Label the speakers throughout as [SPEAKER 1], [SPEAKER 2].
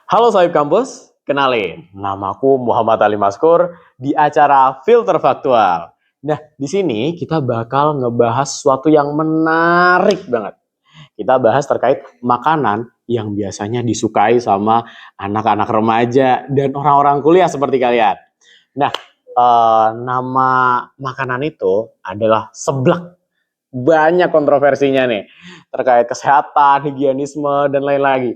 [SPEAKER 1] Halo Sohib Kampus, kenalin, namaku Muhammad Ali Maskur di acara Filter Faktual. Nah, di sini kita bakal ngebahas sesuatu yang menarik banget. Kita bahas terkait makanan yang biasanya disukai sama anak-anak remaja dan orang-orang kuliah seperti kalian. Nah, nama makanan itu adalah seblak. Banyak kontroversinya nih terkait kesehatan, higienisme dan lain lagi.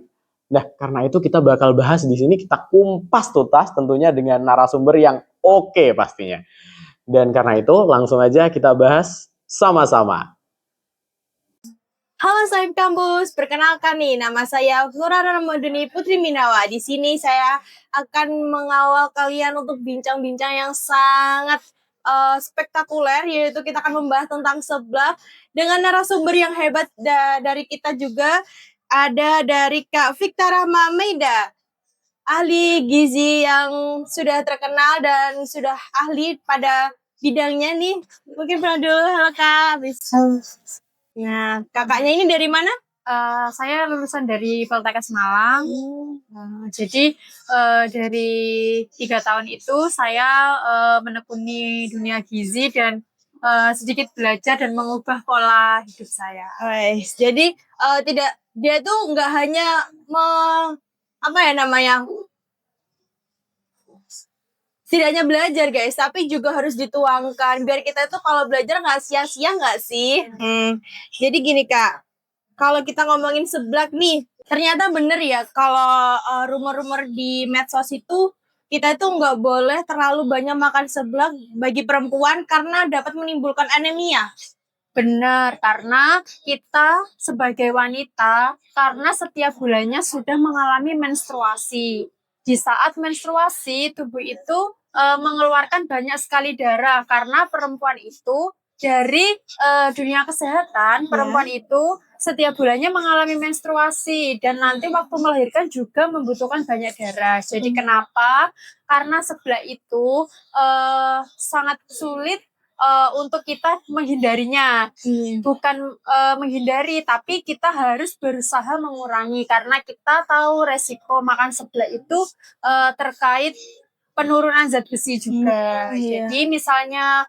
[SPEAKER 1] Nah, karena itu kita bakal bahas di sini, kita kumpas tuntas tentunya dengan narasumber yang oke pastinya. Dan karena itu langsung aja kita bahas sama-sama.
[SPEAKER 2] Halo Sohib Kampus, perkenalkan nih, nama saya Flora Ramadhani Putri Minawa. Di sini saya akan mengawal kalian untuk bincang-bincang yang sangat spektakuler, yaitu kita akan membahas tentang seblak dengan narasumber yang hebat dari kita juga. Ada dari Kak Victa Rahma Meida, ahli gizi yang sudah terkenal dan sudah ahli pada bidangnya nih. Mungkin pernah dulu, halo Kak. Nah, kakaknya ini dari mana?
[SPEAKER 3] Saya lulusan dari Poltekkes Malang. Jadi dari 3 tahun itu saya menekuni dunia gizi dan sedikit belajar dan mengubah pola hidup saya.
[SPEAKER 2] Jadi dia tuh nggak hanya tidak hanya belajar guys, tapi juga harus dituangkan biar kita itu kalau belajar nggak sia-sia nggak sih? Jadi gini Kak, kalau kita ngomongin seblak nih, ternyata bener ya kalau rumor-rumor di medsos itu kita itu nggak boleh terlalu banyak makan seblak bagi perempuan karena dapat menimbulkan anemia.
[SPEAKER 3] Benar, karena kita sebagai wanita, karena setiap bulannya sudah mengalami menstruasi. Di saat menstruasi, tubuh itu mengeluarkan banyak sekali darah, karena perempuan itu dari dunia kesehatan, perempuan itu setiap bulannya mengalami menstruasi, dan nanti waktu melahirkan juga membutuhkan banyak darah. Jadi kenapa? Karena sebelah itu sangat sulit untuk kita menghindarinya, bukan menghindari, tapi kita harus berusaha mengurangi karena kita tahu resiko makan seblak itu terkait penurunan zat besi juga. Jadi misalnya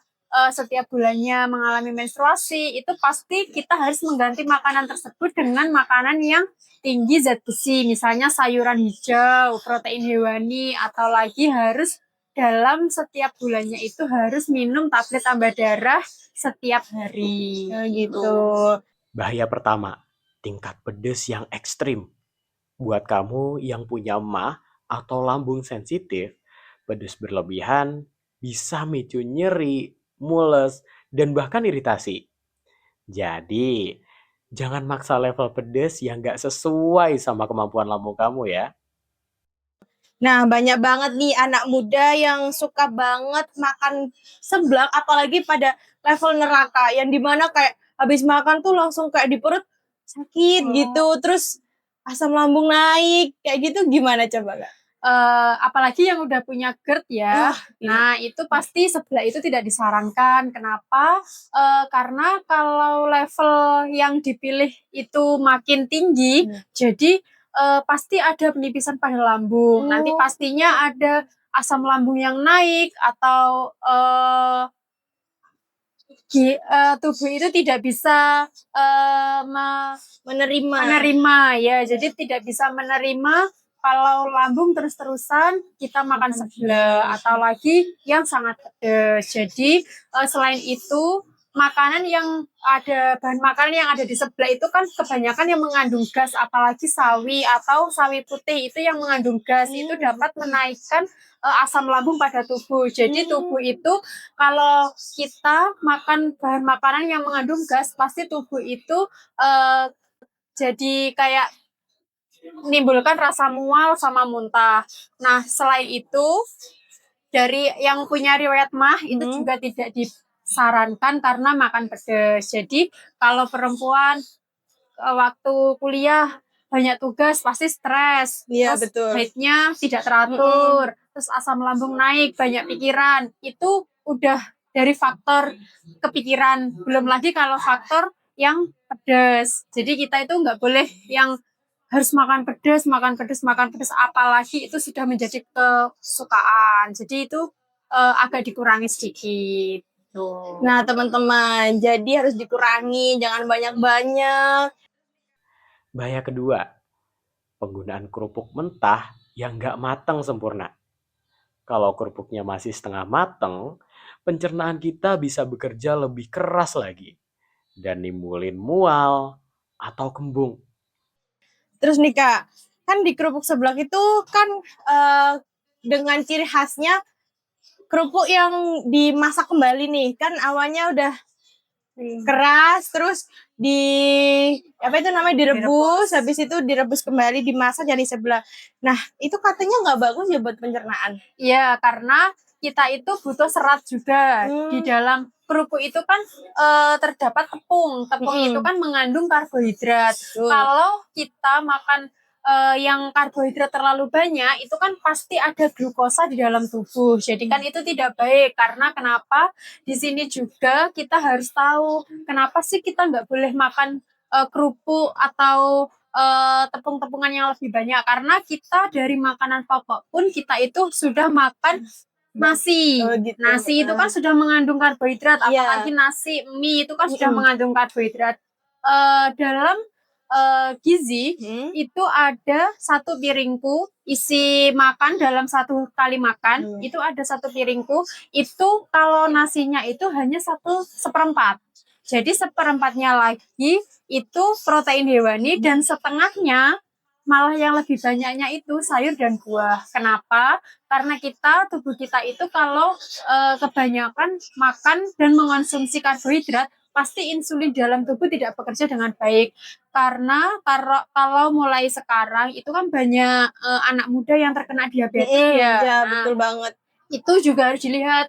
[SPEAKER 3] setiap bulannya mengalami menstruasi, itu pasti kita harus mengganti makanan tersebut dengan makanan yang tinggi zat besi, misalnya sayuran hijau, protein hewani, atau lagi harus dalam setiap bulannya itu harus minum tablet tambah darah setiap hari.
[SPEAKER 2] Gitu.
[SPEAKER 1] Bahaya pertama, tingkat pedas yang ekstrim. Buat kamu yang punya mah atau lambung sensitif, pedas berlebihan bisa micu nyeri, mules, dan bahkan iritasi. Jadi, jangan maksa level pedas yang gak sesuai sama kemampuan lambung kamu ya.
[SPEAKER 2] Nah, banyak banget nih anak muda yang suka banget makan seblak, apalagi pada level neraka, yang dimana kayak habis makan tuh langsung kayak di perut sakit gitu, terus asam lambung naik, kayak gitu gimana coba Kak?
[SPEAKER 3] Apalagi yang udah punya GERD ya, nah itu pasti seblak itu tidak disarankan. Kenapa? Karena kalau level yang dipilih itu makin tinggi, jadi pasti ada penipisan pada lambung. Nanti pastinya ada asam lambung yang naik atau tubuh itu tidak bisa menerima ya. Jadi tidak bisa menerima kalau lambung terus-terusan kita makan seblak atau lagi yang sangat pedas. Jadi selain itu bahan makanan yang ada di seblak itu kan kebanyakan yang mengandung gas, apalagi sawi atau sawi putih itu yang mengandung gas, itu dapat menaikkan asam lambung pada tubuh. Jadi tubuh itu kalau kita makan bahan makanan yang mengandung gas, pasti tubuh itu jadi kayak menimbulkan rasa mual sama muntah. Nah, selain itu, dari yang punya riwayat mah itu juga tidak disarankan karena makan pedas. Jadi, kalau perempuan waktu kuliah banyak tugas pasti stres, terus haidnya tidak teratur, terus asam lambung naik, banyak pikiran, itu udah dari faktor kepikiran. Belum lagi kalau faktor yang pedas. Jadi kita itu nggak boleh yang harus makan pedas, makan pedas, makan pedas, apalagi itu sudah menjadi kesukaan. Jadi itu agak dikurangi sedikit. Tuh.
[SPEAKER 2] Nah, teman-teman, jadi harus dikurangi, jangan banyak-banyak.
[SPEAKER 1] Bahaya kedua, penggunaan kerupuk mentah yang nggak matang sempurna. Kalau kerupuknya masih setengah matang, pencernaan kita bisa bekerja lebih keras lagi dan nimbulin mual atau kembung.
[SPEAKER 2] Terus nih Kak, kan di kerupuk seblak itu kan dengan ciri khasnya kerupuk yang dimasak kembali nih. Kan awalnya udah keras, terus apa itu namanya direbus, habis itu direbus kembali, dimasak jadi seblak. Nah, itu katanya nggak bagus ya buat pencernaan.
[SPEAKER 3] Iya, karena kita itu butuh serat juga di dalam kerupuk itu kan terdapat tepung. Tepung itu kan mengandung karbohidrat. Kalau kita makan yang karbohidrat terlalu banyak, itu kan pasti ada glukosa di dalam tubuh. Jadi kan itu tidak baik. Karena kenapa? Di sini juga kita harus tahu kenapa sih kita nggak boleh makan kerupuk atau tepung-tepungan yang lebih banyak, karena kita dari makanan pokok pun kita itu sudah makan nasi.
[SPEAKER 2] Gitu.
[SPEAKER 3] Nasi itu kan sudah mengandung karbohidrat, apalagi nasi, mie itu kan sudah mengandung karbohidrat. Dalam gizi itu ada 1 piringku isi makan dalam 1 kali makan, itu ada 1 piringku, itu kalau nasinya itu hanya 1/4. Jadi 1/4-nya lagi itu protein hewani dan setengahnya malah yang lebih banyaknya itu sayur dan buah. Kenapa? Karena tubuh kita itu kalau kebanyakan makan dan mengonsumsi karbohidrat, pasti insulin dalam tubuh tidak bekerja dengan baik. Karena kalau mulai sekarang itu kan banyak anak muda yang terkena diabetes
[SPEAKER 2] Ya, betul banget.
[SPEAKER 3] Itu juga harus dilihat.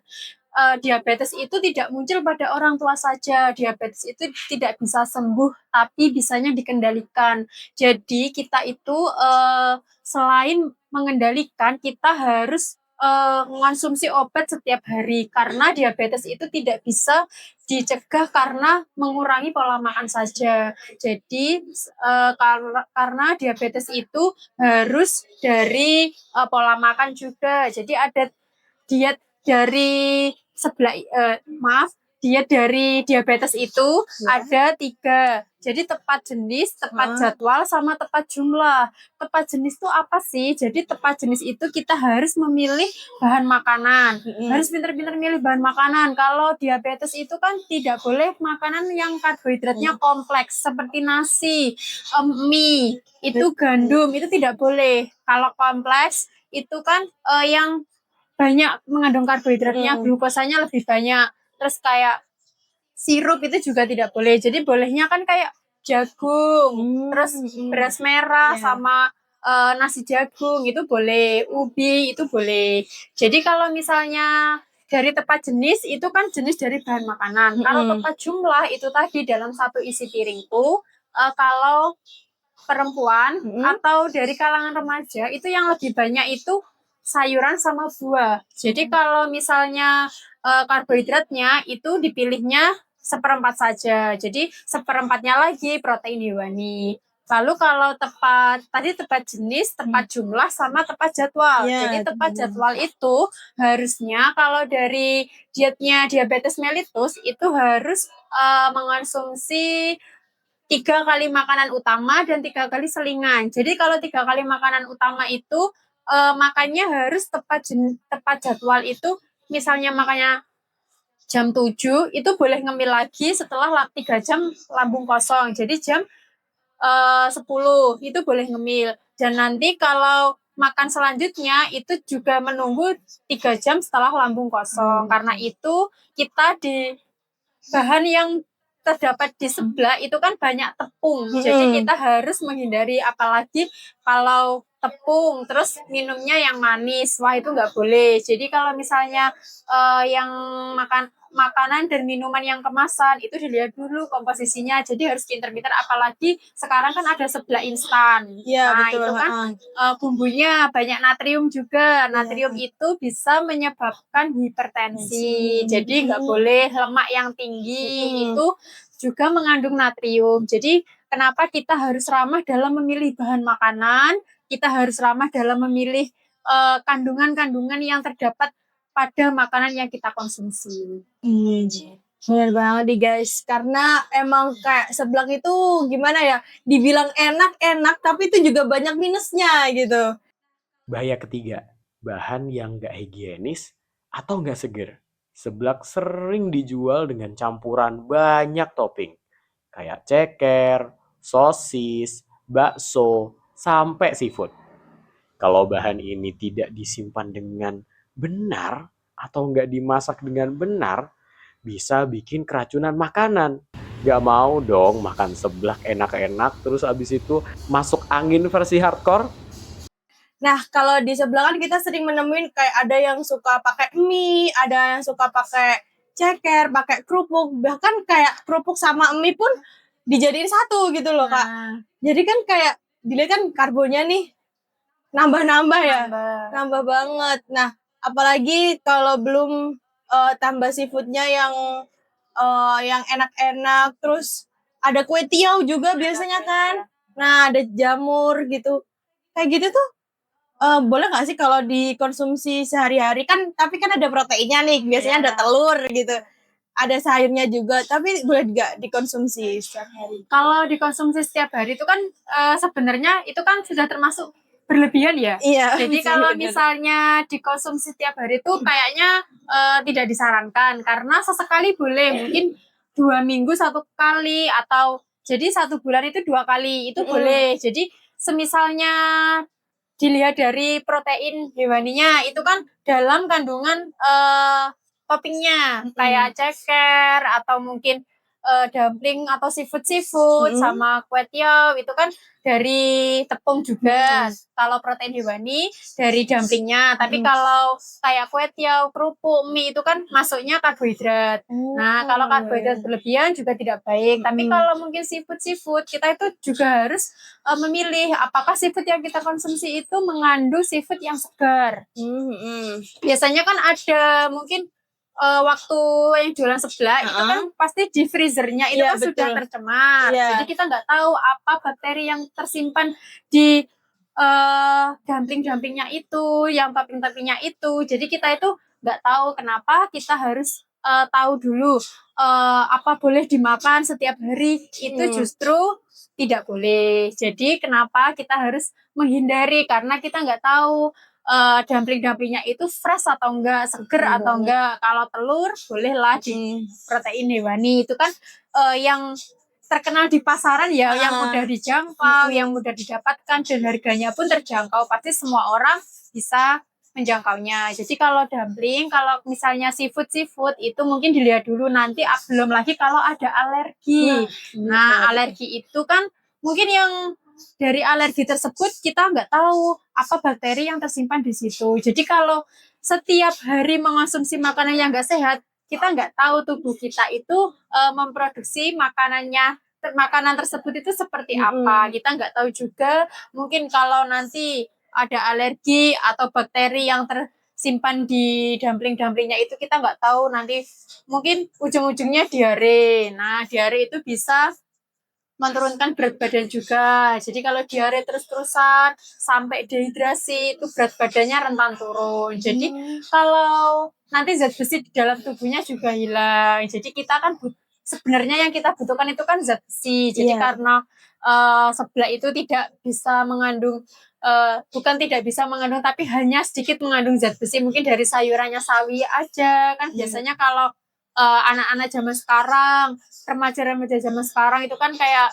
[SPEAKER 3] Diabetes itu tidak muncul pada orang tua saja. Diabetes itu tidak bisa sembuh, tapi bisanya dikendalikan. Jadi kita itu selain mengendalikan, kita harus mengonsumsi obat setiap hari, karena diabetes itu tidak bisa dicegah karena mengurangi pola makan saja. Jadi karena diabetes itu harus dari pola makan juga. Jadi ada diet dari diet dari diabetes itu ada 3. Jadi tepat jenis, tepat jadwal, sama tepat jumlah. Tepat jenis itu apa sih? Jadi tepat jenis itu kita harus memilih bahan makanan. Harus pintar-pintar milih bahan makanan. Kalau diabetes itu kan tidak boleh makanan yang karbohidratnya kompleks seperti nasi, mie, itu gandum, itu tidak boleh. Kalau kompleks itu kan yang banyak mengandung karbohidratnya, glukosanya lebih banyak. Terus kayak sirup itu juga tidak boleh. Jadi bolehnya kan kayak jagung, terus beras merah sama nasi jagung itu boleh, ubi itu boleh. Jadi kalau misalnya dari tepat jenis itu kan jenis dari bahan makanan. Kalau tepat jumlah itu tadi dalam 1 isi piringku, kalau perempuan atau dari kalangan remaja itu yang lebih banyak itu sayuran sama buah. Jadi kalau misalnya karbohidratnya itu dipilihnya 1/4 saja. Jadi 1/4-nya lagi protein hewani. Lalu kalau tepat jenis, tepat jumlah, sama tepat jadwal. Jadi tepat jadwal itu harusnya kalau dari dietnya diabetes mellitus itu harus mengonsumsi 3 kali makanan utama dan 3 kali selingan. Jadi kalau 3 kali makanan utama itu makannya harus tepat jadwal itu, misalnya makannya jam 7 itu boleh ngemil lagi setelah 3 jam lambung kosong. Jadi jam 10 itu boleh ngemil. Dan nanti kalau makan selanjutnya itu juga menunggu 3 jam setelah lambung kosong. Karena itu kita di bahan yang terdapat di seblak itu kan banyak tepung. Jadi kita harus menghindari, apalagi kalau tepung terus minumnya yang manis, wah itu nggak boleh. Jadi kalau misalnya yang makanan dan minuman yang kemasan itu dilihat dulu komposisinya. Jadi harus pinter-pinter, apalagi sekarang kan ada seblak instan. Nah betul. Itu kan bumbunya banyak natrium juga. Natrium itu bisa menyebabkan hipertensi. Jadi nggak boleh lemak yang tinggi itu juga mengandung natrium. Jadi kenapa kita harus ramah dalam memilih bahan makanan, kita harus ramah dalam memilih kandungan-kandungan yang terdapat pada makanan yang kita konsumsi.
[SPEAKER 2] Bener banget nih guys, karena emang kayak seblak itu gimana ya, dibilang enak-enak tapi itu juga banyak minusnya gitu.
[SPEAKER 1] Bahaya ketiga, bahan yang nggak higienis atau nggak seger. Seblak sering dijual dengan campuran banyak topping, kayak ceker, sosis, bakso, sampai seafood. Kalau bahan ini tidak disimpan dengan benar atau nggak dimasak dengan benar, bisa bikin keracunan makanan. Gak mau dong makan seblak enak-enak terus abis itu masuk angin versi hardcore.
[SPEAKER 2] Nah, kalau di sebelah kan kita sering menemuin kayak ada yang suka pakai mie, ada yang suka pakai ceker, pakai kerupuk, bahkan kayak kerupuk sama mie pun dijadiin satu gitu loh, Kak.
[SPEAKER 3] Nah,
[SPEAKER 2] Jadi kan kayak dilihat kan karbonya nih nambah-nambah ya.
[SPEAKER 3] tambah.
[SPEAKER 2] Nambah banget. Nah, apalagi kalau belum tambah seafoodnya yang enak-enak, terus ada kue tiaw juga biasanya kan. Nah, ada jamur gitu. Kayak gitu tuh boleh nggak sih kalau dikonsumsi sehari-hari kan? Tapi kan ada proteinnya nih. Biasanya ada
[SPEAKER 3] Iya.
[SPEAKER 2] telur gitu. Ada sayurnya juga. Tapi boleh nggak dikonsumsi setiap hari?
[SPEAKER 3] Kalau dikonsumsi setiap hari itu kan sebenarnya itu kan sudah termasuk berlebihan ya.
[SPEAKER 2] Iya.
[SPEAKER 3] Jadi
[SPEAKER 2] sih,
[SPEAKER 3] kalau
[SPEAKER 2] bener.
[SPEAKER 3] misalnya dikonsumsi setiap hari itu kayaknya tidak disarankan karena sesekali boleh, mungkin 2 minggu 1 kali atau jadi 1 bulan itu 2 kali itu boleh. Jadi semisalnya dilihat dari protein hewaninya itu kan dalam kandungan toppingnya kayak ceker atau mungkin dumpling atau seafood sama kue tiaw itu kan dari tepung juga kalau protein hewani dari dumplingnya, tapi kalau kayak kue tiaw, kerupuk, mie itu kan masuknya karbohidrat. Nah, kalau karbohidrat berlebihan juga tidak baik. Tapi kalau mungkin seafood kita itu juga harus memilih apakah seafood yang kita konsumsi itu mengandung seafood yang segar. Biasanya kan ada mungkin waktu yang jualan seblak itu kan pasti di freezernya itu
[SPEAKER 2] Iya,
[SPEAKER 3] kan sudah
[SPEAKER 2] betul.
[SPEAKER 3] tercemar.
[SPEAKER 2] Iya.
[SPEAKER 3] Jadi kita nggak tahu apa bakteri yang tersimpan di dumpling-dumplingnya itu, yang topping-toppingnya itu. Jadi kita itu nggak tahu kenapa kita harus tahu dulu apa boleh dimakan setiap hari itu justru tidak boleh. Jadi kenapa kita harus menghindari karena kita nggak tahu dumpling-dumplingnya itu fresh atau enggak, seger atau enggak. Kalau telur bolehlah di protein hewani itu kan yang terkenal di pasaran ya, yang mudah dijangkau, yang mudah didapatkan dan harganya pun terjangkau. Pasti semua orang bisa menjangkaunya. Jadi kalau dumpling, kalau misalnya seafood itu mungkin dilihat dulu nanti belum lagi kalau ada alergi. Nah, alergi itu kan mungkin yang dari alergi tersebut kita nggak tahu apa bakteri yang tersimpan di situ. Jadi kalau setiap hari mengonsumsi makanan yang nggak sehat, kita nggak tahu tubuh kita itu memproduksi makanan tersebut itu seperti apa. Kita nggak tahu juga mungkin kalau nanti ada alergi atau bakteri yang tersimpan di dumpling-dumplingnya itu kita nggak tahu nanti mungkin ujung-ujungnya diare. Nah, diare itu bisa menurunkan berat badan juga. Jadi kalau diare terus-terusan sampai dehidrasi itu berat badannya rentan turun. Jadi kalau nanti zat besi di dalam tubuhnya juga hilang. Jadi kita kan sebenarnya yang kita butuhkan itu kan zat besi. Jadi karena seblak itu tidak bisa mengandung bukan tidak bisa mengandung tapi hanya sedikit mengandung zat besi, mungkin dari sayurannya sawi aja kan. Biasanya kalau anak-anak zaman sekarang, remaja-remaja zaman sekarang itu kan kayak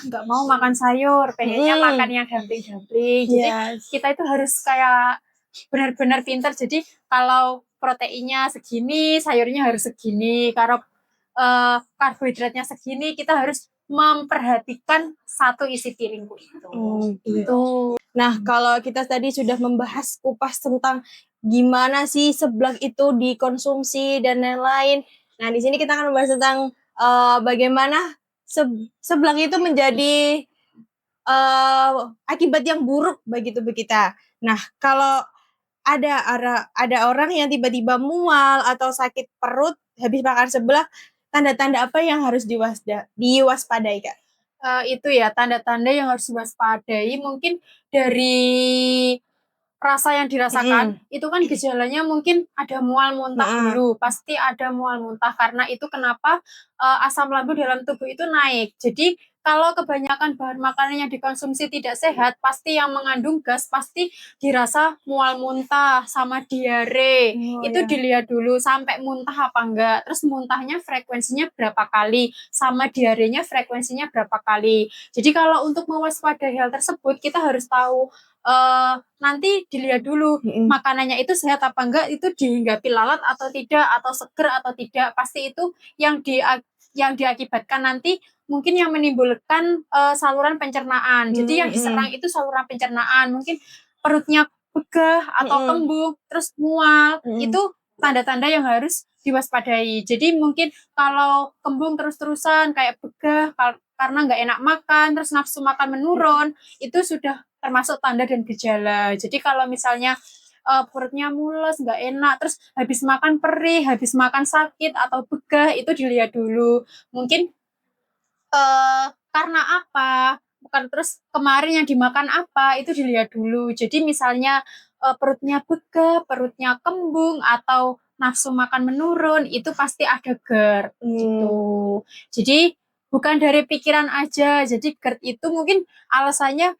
[SPEAKER 3] nggak mau makan sayur, pengennya makan yang dumpling-dumpling. Jadi kita itu harus kayak benar-benar pintar. Jadi kalau proteinnya segini, sayurnya harus segini. Kalau karbohidratnya segini, kita harus memperhatikan satu isi piringku itu.
[SPEAKER 2] Gitu. Nah, kalau kita tadi sudah membahas kupas tentang gimana sih seblak itu dikonsumsi dan lain-lain. Nah, di sini kita akan membahas tentang bagaimana seblak itu menjadi akibat yang buruk bagi tubuh kita. Nah, kalau ada orang yang tiba-tiba mual atau sakit perut habis makan seblak, tanda-tanda apa yang harus diwaspadai, Kak?
[SPEAKER 3] Itu ya tanda-tanda yang harus diwaspadai mungkin dari rasa yang dirasakan itu kan gejalanya mungkin ada mual muntah dulu, pasti ada mual muntah karena itu kenapa asam lambung dalam tubuh itu naik. Jadi kalau kebanyakan bahan makanan yang dikonsumsi tidak sehat, pasti yang mengandung gas pasti dirasa mual muntah sama diare. Itu dilihat dulu sampai muntah apa enggak, terus muntahnya frekuensinya berapa kali, sama diarenya frekuensinya berapa kali. Jadi kalau untuk mewaspadai hal tersebut kita harus tahu nanti dilihat dulu makanannya itu sehat apa enggak, itu dihinggapi lalat atau tidak, atau seger atau tidak, pasti itu yang diakibatkan nanti mungkin yang menimbulkan saluran pencernaan. Jadi yang diserang itu saluran pencernaan, mungkin perutnya begah atau kembung, terus mual, itu tanda-tanda yang harus diwaspadai. Jadi mungkin kalau kembung terus-terusan kayak begah karena nggak enak makan, terus nafsu makan menurun, itu sudah termasuk tanda dan gejala. Jadi kalau misalnya perutnya mules, nggak enak, terus habis makan perih, habis makan sakit atau begah, itu dilihat dulu. Mungkin karena apa? Bukan terus kemarin yang dimakan apa, itu dilihat dulu. Jadi misalnya perutnya begah, perutnya kembung, atau nafsu makan menurun, itu pasti ada GERD gitu. Jadi bukan dari pikiran aja. Jadi GERD itu mungkin alasannya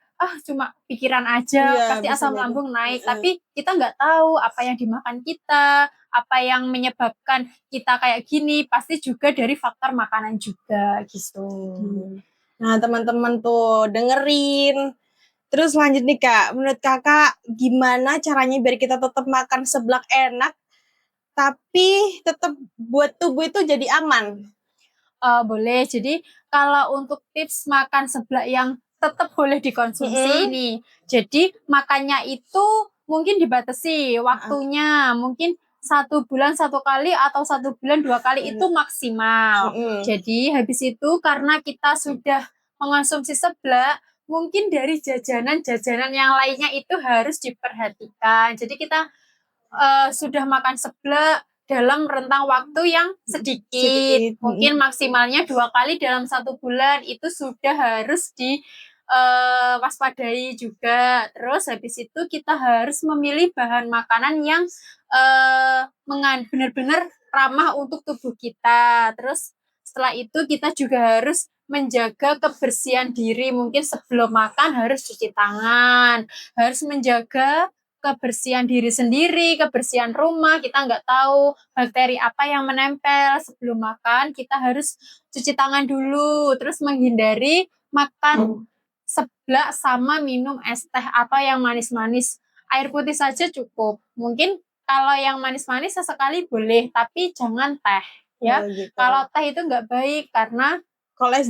[SPEAKER 3] cuma pikiran aja, pasti asam lambung naik. Tapi kita nggak tahu apa yang dimakan kita, apa yang menyebabkan kita kayak gini, pasti juga dari faktor makanan juga gitu.
[SPEAKER 2] Nah, teman-teman tuh dengerin. Terus lanjut nih, Kak. Menurut Kakak gimana caranya biar kita tetap makan seblak enak tapi tetap buat tubuh itu jadi aman?
[SPEAKER 3] Boleh. Jadi kalau untuk tips makan seblak yang tetap boleh dikonsumsi nih. Jadi makannya itu mungkin dibatasi waktunya, mungkin 1 bulan 1 kali atau 1 bulan 2 kali itu maksimal. Jadi habis itu karena kita sudah mengonsumsi seblak, mungkin dari jajanan-jajanan yang lainnya itu harus diperhatikan. Jadi kita sudah makan seblak dalam rentang waktu yang sedikit. Mungkin maksimalnya 2 kali dalam 1 bulan, itu sudah harus waspadai juga. Terus habis itu kita harus memilih bahan makanan yang benar-benar ramah untuk tubuh kita. Terus setelah itu kita juga harus menjaga kebersihan diri. Mungkin sebelum makan harus cuci tangan, harus menjaga kebersihan diri sendiri, kebersihan rumah. Kita nggak tahu bakteri apa yang menempel. Sebelum makan kita harus cuci tangan dulu, terus menghindari makan seblak sama minum es teh atau yang manis-manis. Air putih saja cukup. Mungkin kalau yang manis-manis sesekali boleh, tapi jangan teh ya. Kalau teh itu nggak baik karena
[SPEAKER 2] kalau es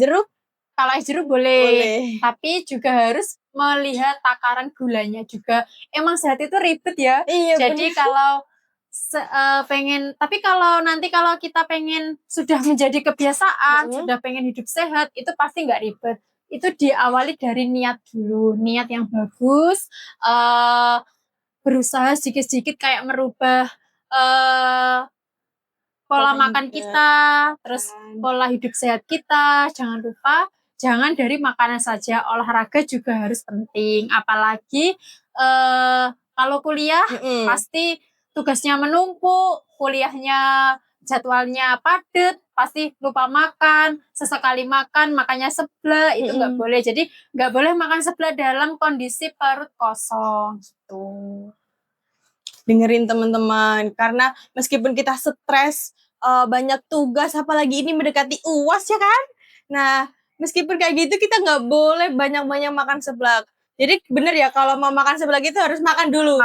[SPEAKER 2] jeruk
[SPEAKER 3] boleh, tapi juga harus melihat takaran gulanya juga. Emang sehat itu ribet ya. Jadi kalau nanti kalau kita pengen sudah menjadi kebiasaan, sudah pengen hidup sehat, itu pasti nggak ribet. Itu diawali dari niat dulu, niat yang bagus, berusaha sedikit-sedikit kayak merubah pola makan kita, terus pola hidup sehat kita. Jangan lupa, jangan dari makanan saja, olahraga juga harus penting. Apalagi kalau kuliah pasti tugasnya menumpuk, kuliahnya jadwalnya padat, pasti lupa makan, sesekali makannya seblak, itu nggak boleh. Jadi nggak boleh makan seblak dalam kondisi perut kosong gitu.
[SPEAKER 2] Dengerin teman-teman, karena meskipun kita stres, banyak tugas, apalagi ini mendekati UAS ya kan. Nah, meskipun kayak gitu kita nggak boleh banyak-banyak makan seblak. Jadi bener ya, kalau mau makan seblak itu harus makan dulu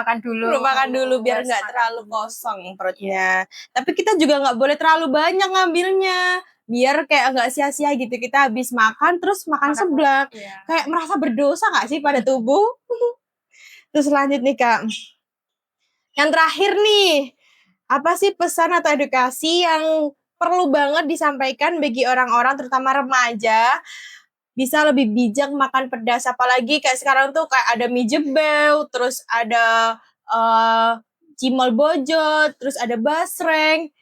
[SPEAKER 2] biar nggak terlalu kosong perutnya. Tapi kita juga nggak boleh terlalu banyak ngambilnya, biar kayak nggak sia-sia gitu. Kita habis makan terus makan seblak, kayak merasa berdosa nggak sih pada tubuh? Terus lanjut nih, Kak. Yang terakhir nih, apa sih pesan atau edukasi yang perlu banget disampaikan bagi orang-orang, terutama remaja, bisa lebih bijak makan pedas? Apalagi kayak sekarang tuh kayak ada mie jebel, terus ada cimol bojot, terus ada basreng,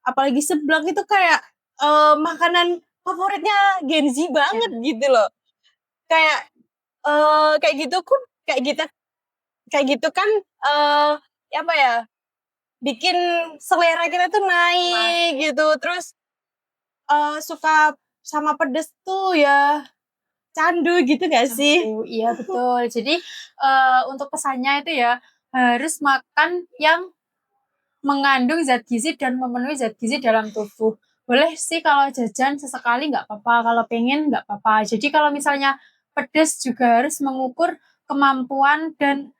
[SPEAKER 2] apalagi seblak itu kayak makanan favoritnya Gen Z banget gitu loh. Kayak kayak gitu kan kayak gitu kan apa ya? Bikin selera kita tuh naik gitu. Terus suka sama pedes tuh ya candu gitu gak sih?
[SPEAKER 3] Iya betul. Jadi untuk pesannya itu ya harus makan yang mengandung zat gizi dan memenuhi zat gizi dalam tubuh. Boleh sih kalau jajan sesekali nggak apa-apa, kalau pengen nggak apa-apa. Jadi kalau misalnya pedas juga harus mengukur kemampuan dan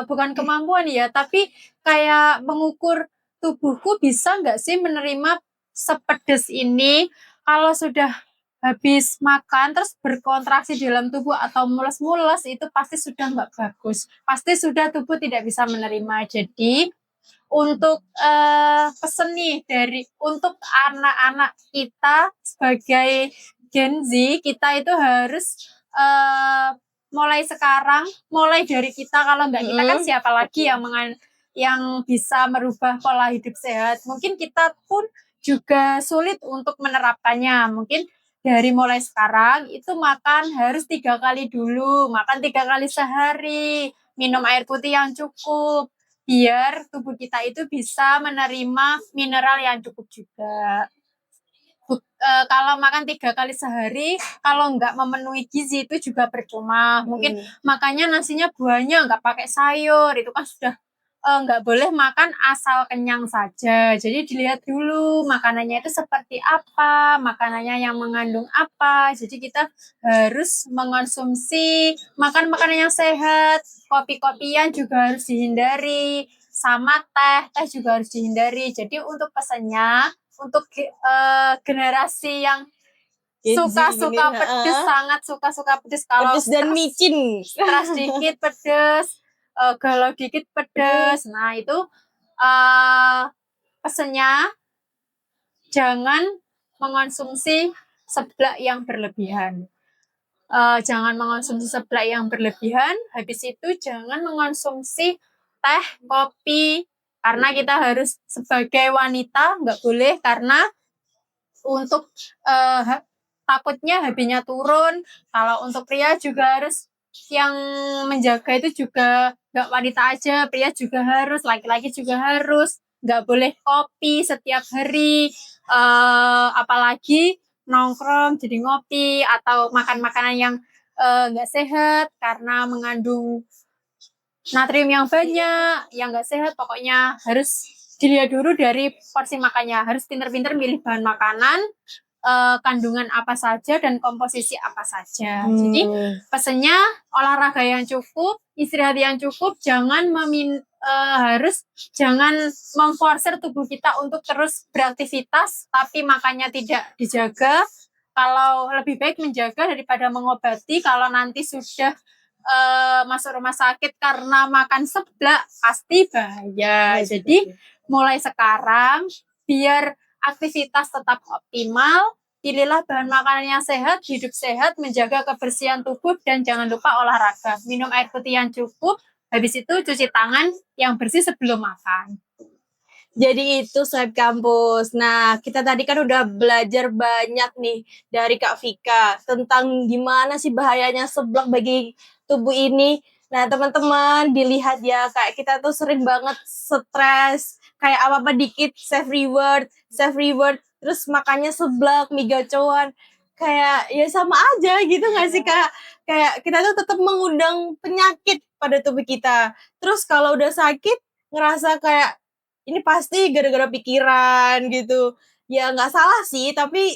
[SPEAKER 3] bukan kemampuan ya, tapi kayak mengukur tubuhku bisa nggak sih menerima sepedes ini. Kalau sudah habis makan terus berkontraksi dalam tubuh atau mules-mules itu pasti sudah nggak bagus. Pasti sudah tubuh tidak bisa menerima. Jadi untuk pesen nih untuk anak-anak kita sebagai Gen Z, kita itu harus mulai sekarang, mulai dari kita. Kalau nggak kita kan siapa lagi yang bisa merubah pola hidup sehat. Mungkin kita pun juga sulit untuk menerapkannya. Mungkin dari mulai sekarang itu makan harus 3 kali dulu, makan 3 kali sehari, minum air putih yang cukup, biar tubuh kita itu bisa menerima mineral yang cukup juga. Kalau makan 3 kali sehari, kalau nggak memenuhi gizi itu juga percuma. Mungkin makanya nasinya buahnya nggak pakai sayur, itu kan sudah nggak boleh makan asal kenyang saja. Jadi dilihat dulu makanannya itu seperti apa, makanannya yang mengandung apa. Jadi kita harus mengonsumsi makan makanan yang sehat. Kopi-kopian juga harus dihindari, sama teh juga harus dihindari. Jadi untuk pesannya, untuk generasi yang suka-suka pedes, sangat suka-suka pedes. Kalau
[SPEAKER 2] pedes dan micin,
[SPEAKER 3] stres dikit pedes, galau dikit pedes. Nah itu pesennya jangan mengonsumsi seblak yang berlebihan. Jangan mengonsumsi seblak yang berlebihan. Habis itu jangan mengonsumsi teh, kopi, karena kita harus sebagai wanita nggak boleh, karena untuk takutnya HB-nya turun. Kalau untuk pria juga harus, yang menjaga itu juga nggak wanita aja, pria juga harus, laki-laki juga harus. Nggak boleh kopi setiap hari, apalagi nongkrong jadi ngopi atau makan makanan yang nggak sehat karena mengandung natrium yang banyak, yang nggak sehat. Pokoknya harus dilihat dulu dari porsi makannya, harus pinter-pinter milih bahan makanan, kandungan apa saja dan komposisi apa saja. Jadi pesennya olahraga yang cukup, istirahat yang cukup, jangan jangan memforsir tubuh kita untuk terus beraktivitas tapi makannya tidak dijaga. Kalau lebih baik menjaga daripada mengobati. Kalau nanti sudah masuk rumah sakit karena makan seblak pasti bahaya. Jadi mulai sekarang biar aktivitas tetap optimal, pilihlah bahan makanan yang sehat, hidup sehat, menjaga kebersihan tubuh, dan jangan lupa olahraga. Minum air putih yang cukup, habis itu cuci tangan yang bersih sebelum makan.
[SPEAKER 2] Jadi itu Sohib Kampus. Nah, kita tadi kan udah belajar banyak nih dari Kak Vika tentang gimana sih bahayanya seblak bagi tubuh ini. Nah, teman-teman dilihat ya, kayak kita tuh sering banget stres, kayak apa-apa dikit save reward, terus makannya seblak, mie gacoan. Kayak ya sama aja gitu gak sih Kak? Kayak kita tuh tetap mengundang penyakit pada tubuh kita. Terus kalau udah sakit, ngerasa kayak ini pasti gara-gara pikiran gitu. Ya nggak salah sih, tapi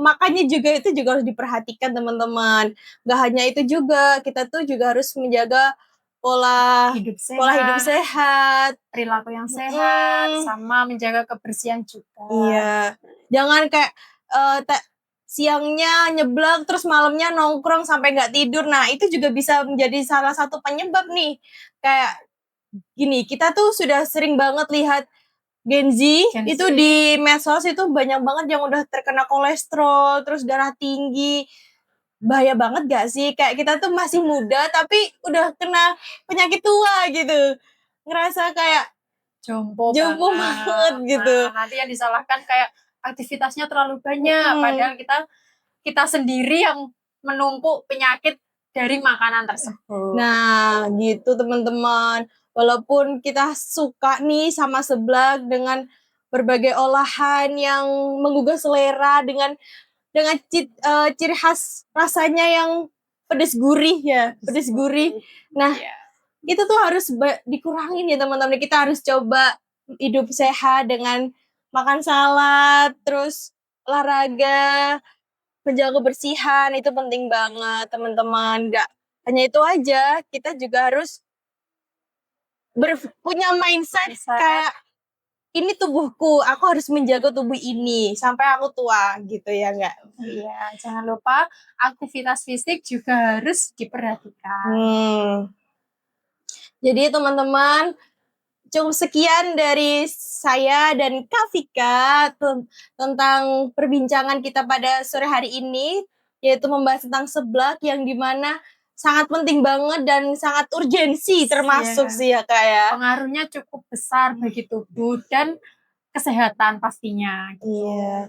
[SPEAKER 2] makanya juga itu juga harus diperhatikan teman-teman. Nggak hanya itu juga, kita tuh juga harus menjaga pola
[SPEAKER 3] Hidup
[SPEAKER 2] hidup sehat,
[SPEAKER 3] perilaku yang sehat, sama menjaga kebersihan juga.
[SPEAKER 2] Iya, jangan kayak siangnya nyeblak terus malamnya nongkrong sampai nggak tidur. Nah itu juga bisa menjadi salah satu penyebab nih. Kayak gini, kita tuh sudah sering banget lihat Gen Z itu di medsos itu banyak banget yang udah terkena kolesterol, terus darah tinggi. Bahaya banget gak sih? Kayak kita tuh masih muda tapi udah kena penyakit tua gitu. Ngerasa kayak
[SPEAKER 3] jompo
[SPEAKER 2] banget gitu.
[SPEAKER 3] Nah, nanti yang disalahkan kayak aktivitasnya terlalu banyak,
[SPEAKER 2] Mm.
[SPEAKER 3] padahal kita sendiri yang menumpuk penyakit dari makanan tersebut.
[SPEAKER 2] Nah, gitu teman-teman. Walaupun kita suka nih sama seblak dengan berbagai olahan yang menggugah selera dengan ciri khas rasanya yang pedas gurih ya, pedas gurih. Nah,
[SPEAKER 3] Iya.
[SPEAKER 2] itu tuh harus dikurangin ya teman-teman. Kita harus coba hidup sehat dengan makan salad, terus olahraga, menjaga kebersihan itu penting banget teman-teman. Nggak hanya itu aja, kita juga harus punya mindset kayak ini tubuhku, aku harus menjaga tubuh ini sampai aku tua gitu ya enggak?
[SPEAKER 3] Iya, jangan lupa aktivitas fisik juga harus diperhatikan.
[SPEAKER 2] Jadi teman-teman, cukup sekian dari saya dan Kak Vika tentang perbincangan kita pada sore hari ini, yaitu membahas tentang seblak yang dimana sangat penting banget dan sangat urgensi termasuk
[SPEAKER 3] Iya.
[SPEAKER 2] sih ya Kak ya.
[SPEAKER 3] Pengaruhnya cukup besar bagi tubuh dan kesehatan pastinya.
[SPEAKER 2] Iya.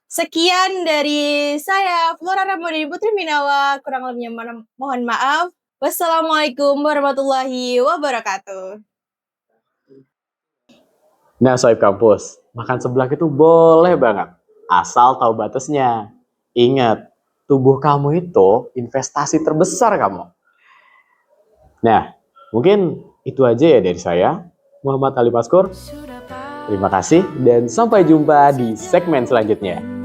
[SPEAKER 2] Sekian dari saya, Flora Ramadhani Putri Minawa. Kurang lebihnya mohon maaf. Wassalamualaikum warahmatullahi wabarakatuh.
[SPEAKER 1] Nah, Soib Kampus, makan seblak itu boleh banget, asal tahu batasnya. Ingat, tubuh kamu itu investasi terbesar kamu. Nah, mungkin itu aja ya dari saya, Muhammad Ali Maskur. Terima kasih dan sampai jumpa di segmen selanjutnya.